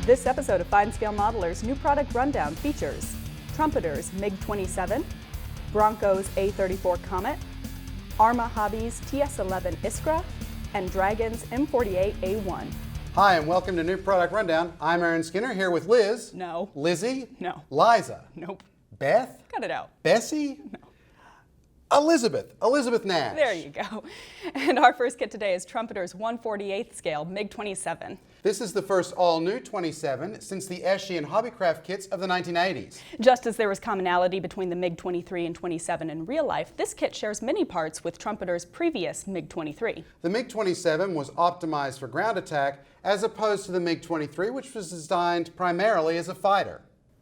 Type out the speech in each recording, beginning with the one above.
This episode of FineScale Modeler's new product rundown features Trumpeter's MiG-27, Bronco's A34 Comet, Arma Hobby's TS-11 Iskra, and Dragon's M48A1. Hi, and welcome to New Product Rundown. I'm Aaron Skinner here with Liz. No. Lizzie. No. Liza. Nope. Beth. Cut it out. Bessie. No. Elizabeth Nash. There you go. And our first kit today is Trumpeter's 1/48th scale MiG-27. This is the first all-new 27 since the Eschi and Hobbycraft kits of the 1980s. Just as there was commonality between the MiG-23 and 27 in real life, this kit shares many parts with Trumpeter's previous MiG-23. The MiG-27 was optimized for ground attack as opposed to the MiG-23, which was designed primarily as a fighter.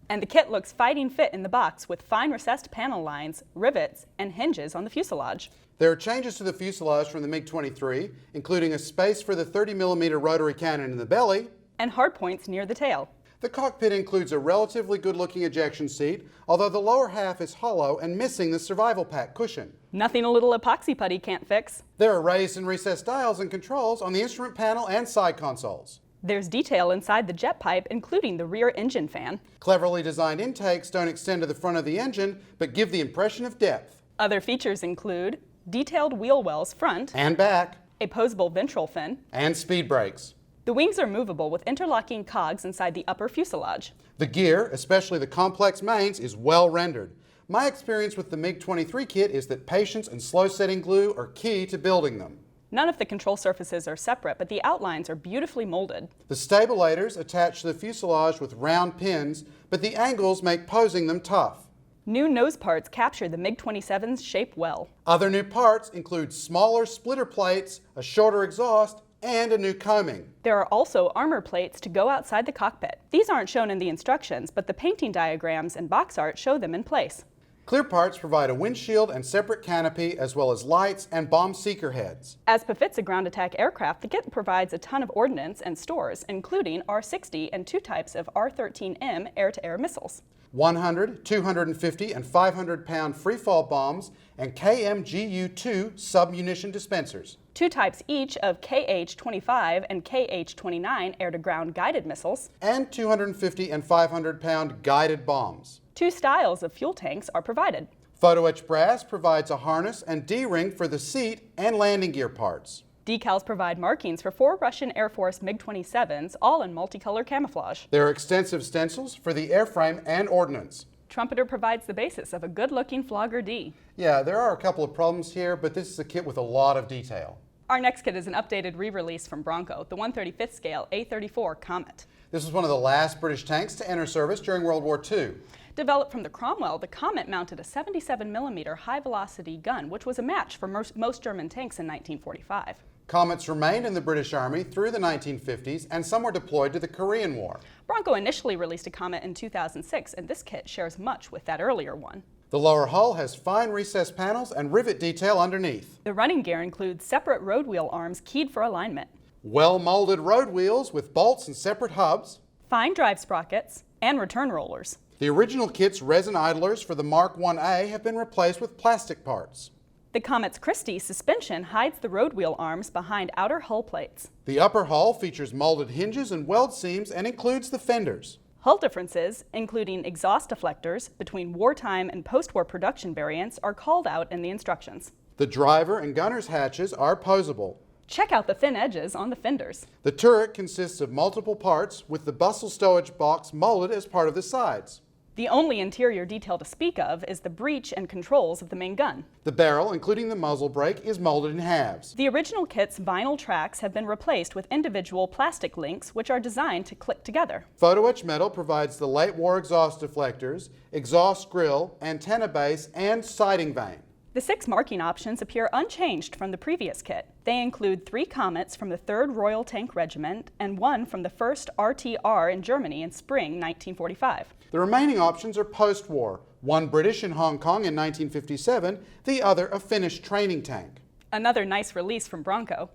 And the kit looks fighting fit in the box with fine recessed panel lines, rivets, and hinges on the fuselage. There are changes to the fuselage from the MiG-23, including a space for the 30mm rotary cannon in the belly, and hardpoints near the tail. The cockpit includes a relatively good-looking ejection seat, although the lower half is hollow and missing the survival pack cushion. Nothing a little epoxy putty can't fix. There are raised and recessed dials and controls on the instrument panel and side consoles. There's detail inside the jet pipe, including the rear engine fan. Cleverly designed intakes don't extend to the front of the engine, but give the impression of depth. Other features include detailed wheel wells front And back. a posable ventral fin. And speed brakes. The wings are movable with interlocking cogs inside the upper fuselage. The gear, especially the complex mains, is well rendered. My experience with the MiG-23 kit is that patience and slow setting glue are key to building them. None of the control surfaces are separate, but the outlines are beautifully molded. The stabilators attach to the fuselage with round pins, but the angles make posing them tough. New nose parts capture the MiG-27's shape well. Other new parts include smaller splitter plates, a shorter exhaust, and a new coaming. There are also armor plates to go outside the cockpit. These aren't shown in the instructions, but the painting diagrams and box art show them in place. Clear parts provide a windshield and separate canopy, as well as lights and bomb seeker heads. As befits a ground attack aircraft, the kit provides a ton of ordnance and stores, including R-60 and two types of R-13M air-to-air missiles. 100, 250, and 500-pound freefall bombs and KMGU-2 sub-munition dispensers. Two types each of KH-25 and KH-29 air-to-ground guided missiles. And 250 and 500-pound guided bombs. Two styles of fuel tanks are provided. Photo etch brass provides a harness and D-ring for the seat and landing gear parts. Decals provide markings for 4 Russian Air Force MiG-27s, all in multicolor camouflage. There are extensive stencils for the airframe and ordnance. Trumpeter provides the basis of a good-looking Flogger D. Yeah, there are a couple of problems here, but this is a kit with a lot of detail. Our next kit is an updated re-release from Bronco, the 1/35th scale A34 Comet. This was one of the last British tanks to enter service during World War II. Developed from the Cromwell, the Comet mounted a 77mm high-velocity gun, which was a match for most German tanks in 1945. Comets remained in the British Army through the 1950s, and some were deployed to the Korean War. Bronco initially released a Comet in 2006, and this kit shares much with that earlier one. The lower hull has fine recessed panels and rivet detail underneath. The running gear includes separate road wheel arms keyed for alignment, Well-molded road wheels with bolts and separate hubs. fine drive sprockets, and return rollers. The original kit's resin idlers for the Mark 1A have been replaced with plastic parts. The Comet's Christie suspension hides the road wheel arms behind outer hull plates. The upper hull features molded hinges and weld seams and includes the fenders. Hull differences, including exhaust deflectors between wartime and post-war production variants, are called out in the instructions. The driver and gunner's hatches are posable. Check out the thin edges on the fenders. The turret consists of multiple parts with the bustle stowage box molded as part of the sides. The only interior detail to speak of is the breech and controls of the main gun. The barrel, including the muzzle brake, is molded in halves. The original kit's vinyl tracks have been replaced with individual plastic links, which are designed to click together. Photo etch metal provides the late war exhaust deflectors, exhaust grill, antenna base, and siding vane. The 6 marking options appear unchanged from the previous kit. They include 3 Comets from the 3rd Royal Tank Regiment and 1 from the 1st RTR in Germany in spring 1945. The remaining options are post-war, one British in Hong Kong in 1957, the other a Finnish training tank. Another nice release from Bronco.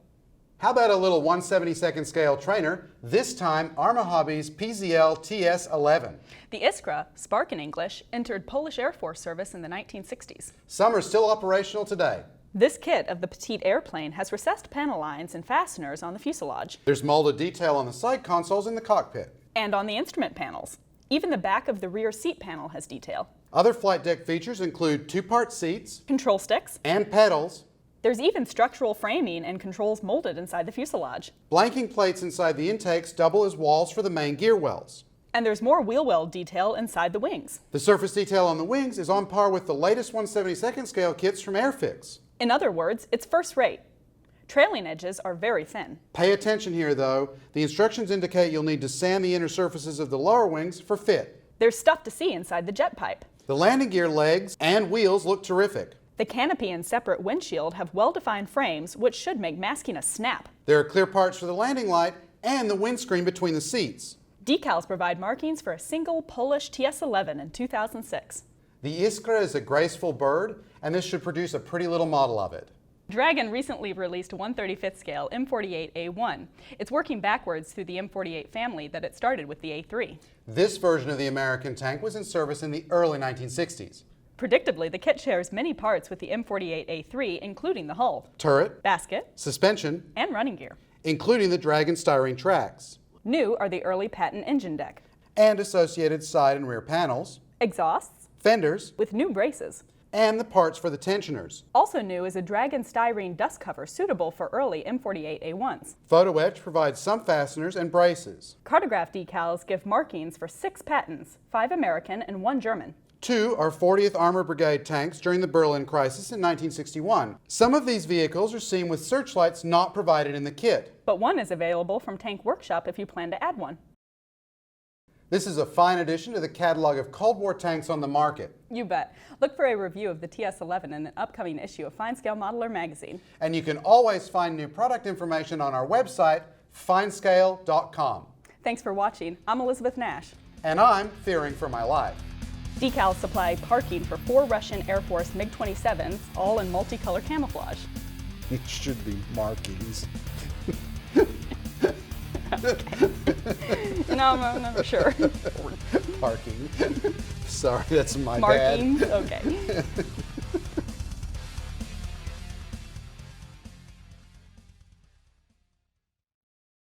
How about a little 1/72nd scale trainer, this time Arma Hobby's PZL TS-11. The Iskra, Spark in English, entered Polish Air Force service in the 1960s. Some are still operational today. This kit of the petite airplane has recessed panel lines and fasteners on the fuselage. There's molded detail on the side consoles in the cockpit. And on the instrument panels. Even the back of the rear seat panel has detail. Other flight deck features include two-part seats, Control sticks, and pedals. There's even structural framing and controls molded inside the fuselage. Blanking plates inside the intakes double as walls for the main gear wells. And there's more wheel well detail inside the wings. The surface detail on the wings is on par with the latest 1/72nd scale kits from Airfix. In other words, it's first rate. Trailing edges are very thin. Pay attention here though. The instructions indicate you'll need to sand the inner surfaces of the lower wings for fit. There's stuff to see inside the jet pipe. The landing gear legs and wheels look terrific. The canopy and separate windshield have well-defined frames, which should make masking a snap. There are clear parts for the landing light and the windscreen between the seats. Decals provide markings for a single Polish TS-11 in 2006. The Iskra is a graceful bird, and this should produce a pretty little model of it. Dragon recently released a 1/35th scale M48A1. It's working backwards through the M48 family that it started with the A3. This version of the American tank was in service in the early 1960s. Predictably, the kit shares many parts with the M48A3, including the hull, Turret, basket, suspension, and running gear. including the Dragon styrene tracks, New are the early patent engine deck, and associated side and rear panels, exhausts fenders, with new braces. and the parts for the tensioners. Also new is a Dragon styrene dust cover suitable for early M48A1s. Photo etch provides some fasteners and braces. Cartograph decals give markings for 6 patents, 5 American and 1 German. 2 are 40th Armor Brigade tanks during the Berlin crisis in 1961. Some of these vehicles are seen with searchlights not provided in the kit. But one is available from Tank Workshop if you plan to add one. This is a fine addition to the catalog of Cold War tanks on the market. You bet. Look for a review of the TS-11 in an upcoming issue of FineScale Modeler magazine. And you can always find new product information on our website, FineScale.com. Thanks for watching. I'm Elizabeth Nash. And I'm fearing for my life. Decals supply parking for 4 Russian Air Force MiG-27s, all in multicolor camouflage. It should be markings. No, I'm not sure. Parking. Sorry, that's my bad. Markings? Okay.